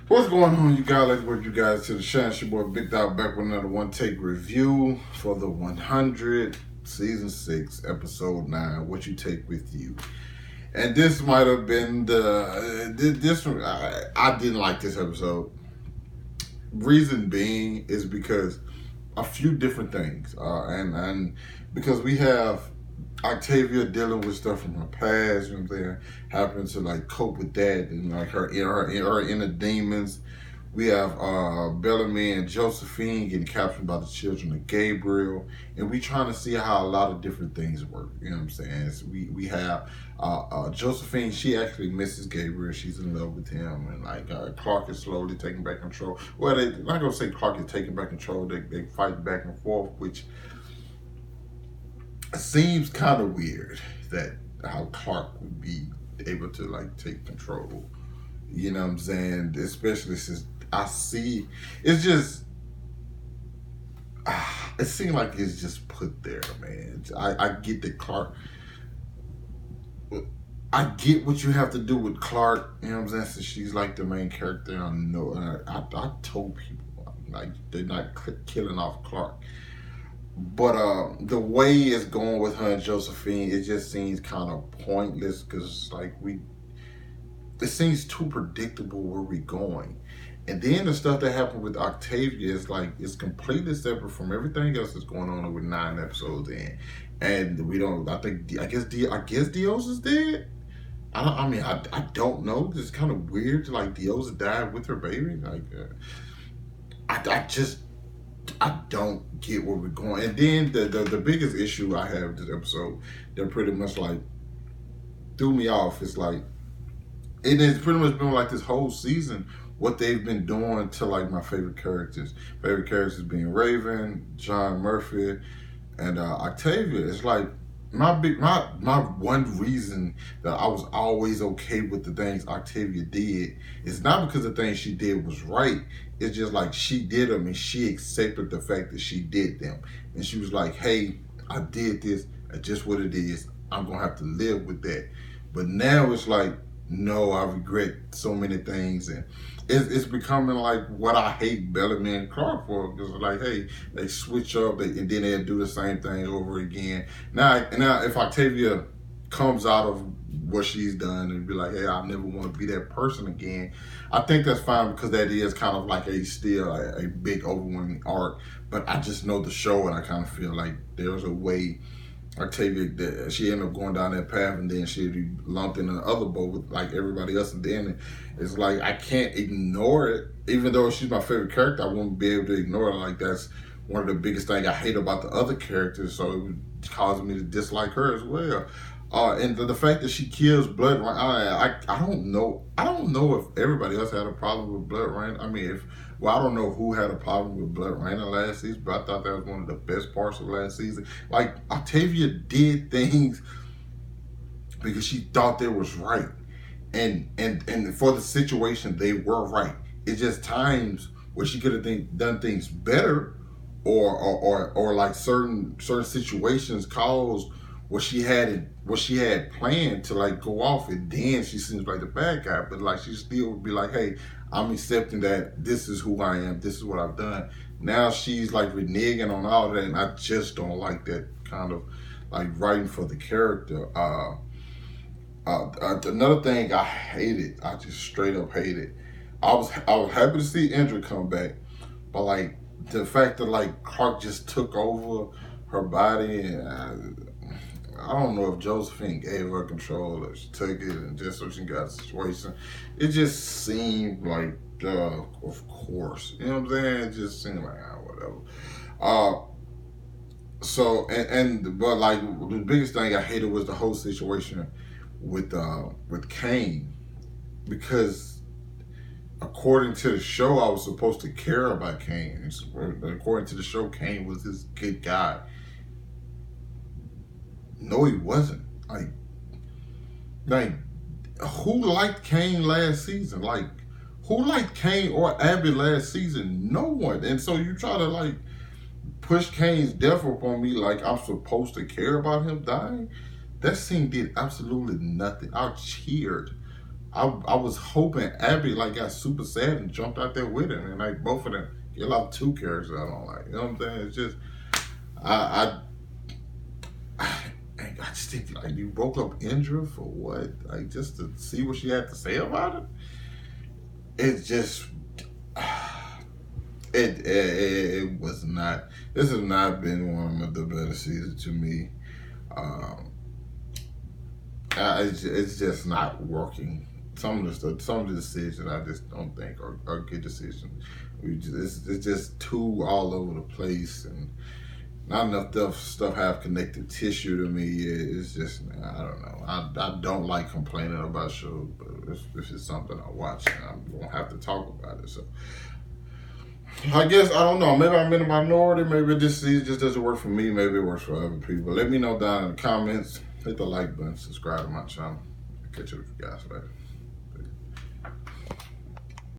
What's going on, you guys? Let's welcome you guys to the show. It's your boy Big Dog back with another one take review for the 100 season 6 episode 9. What you take with you? And this might have been I didn't like this episode. Reason being is because a few different things, and because we have Octavia dealing with stuff from her past, you know what I'm saying, having to like cope with that, and like her inner demons. We have Bellamy and Josephine getting captured by the children of Gabriel, and we trying to see how a lot of different things work. You know what I'm saying? So we have Josephine. She actually misses Gabriel. She's in love with him, and like Clarke is slowly taking back control. Well, they're not gonna say Clarke is taking back control. They fight back and forth, which seems kind of weird that how Clarke would be able to like take control. You know what I'm saying? Especially since I see it's just it seems like it's just put there, man. I get that Clarke. I get what you have to do with Clarke. You know what I'm saying? Since she's like the main character, I know. I told people like they're not killing off Clarke. But the way it's going with her and Josephine, it just seems kind of pointless because like it seems too predictable where we're going. And then the stuff that happened with Octavia is like it's completely separate from everything else that's going on with 9 episodes in. And we don't. I guess Dios is dead. I don't know. It's kind of weird. Like Dios died with her baby. Like I don't get where we're going. And then the biggest issue I have with this episode, they're pretty much like threw me off. It's like it has pretty much been like this whole season what they've been doing to like my favorite characters. Favorite characters being Raven, John Murphy, and Octavia. It's like my one reason that I was always okay with the things Octavia did is not because the things she did was right. It's just like she did them and she accepted the fact that she did them. And she was like, hey, I did this. That's just what it is. I'm going to have to live with that. But now it's like, no, I regret so many things. And it's becoming like what I hate Bellamy and Clarke for. Because like, hey, they switch up and then they'll do the same thing over again. Now if Octavia comes out of what she's done and be like, hey, I never want to be that person again, I think that's fine because that is kind of like a big overwhelming arc. But I just know the show and I kind of feel like there's a way Octavia that she ended up going down that path and then she'd be lumped in another boat with like everybody else, and then it's like I can't ignore it. Even though she's my favorite character, I won't be able to ignore it. Like that's one of the biggest things I hate about the other characters, so it would cause me to dislike her as well. And the fact that she kills Blood Rain, I don't know. I don't know if everybody else had a problem with Blood Rain. I mean, I don't know who had a problem with Blood Rain last season, but I thought that was one of the best parts of last season. Like Octavia did things because she thought they was right, and for the situation they were right. It's just times where she could have done things better, or like certain situations caused what she had planned to like go off, and then she seems like the bad guy. But like she still would be like, hey, I'm accepting that this is who I am, this is what I've done. Now she's like reneging on all of that, and I just don't like that kind of like writing for the character. Another thing I hated, I just straight up hated. I was happy to see Indra come back, but like the fact that like Clarke just took over her body, and I don't know if Josephine gave her control or she took it and just so she got a situation. It just seemed like, of course, you know what I'm saying? It just seemed like whatever. But like the biggest thing I hated was the whole situation with Kane, because according to the show I was supposed to care about Kane. According to the show, Kane was this good guy. No, he wasn't. Like, who liked Kane last season? Like, who liked Kane or Abby last season? No one. And so you try to like push Kane's death upon me like I'm supposed to care about him dying. That scene did absolutely nothing. I cheered I was hoping Abby like got super sad and jumped out there with him, and like both of them get like two characters I don't like. You know what I'm saying? It's just I I just think like you broke up Indra for what? Like just to see what she had to say about it. It's just it was not. This has not been one of the better seasons to me. Um, it's just not working. Some of the decisions I just don't think are good decisions. It's just too all over the place and not enough stuff have connective tissue to me. It's just I don't know. I don't like complaining about shows, but if it's something I watch, I'm gonna have to talk about it. So I guess I don't know. Maybe I'm in a minority. Maybe this season just doesn't work for me. Maybe it works for other people. Let me know down in the comments. Hit the like button. Subscribe to my channel. I'll catch you guys later.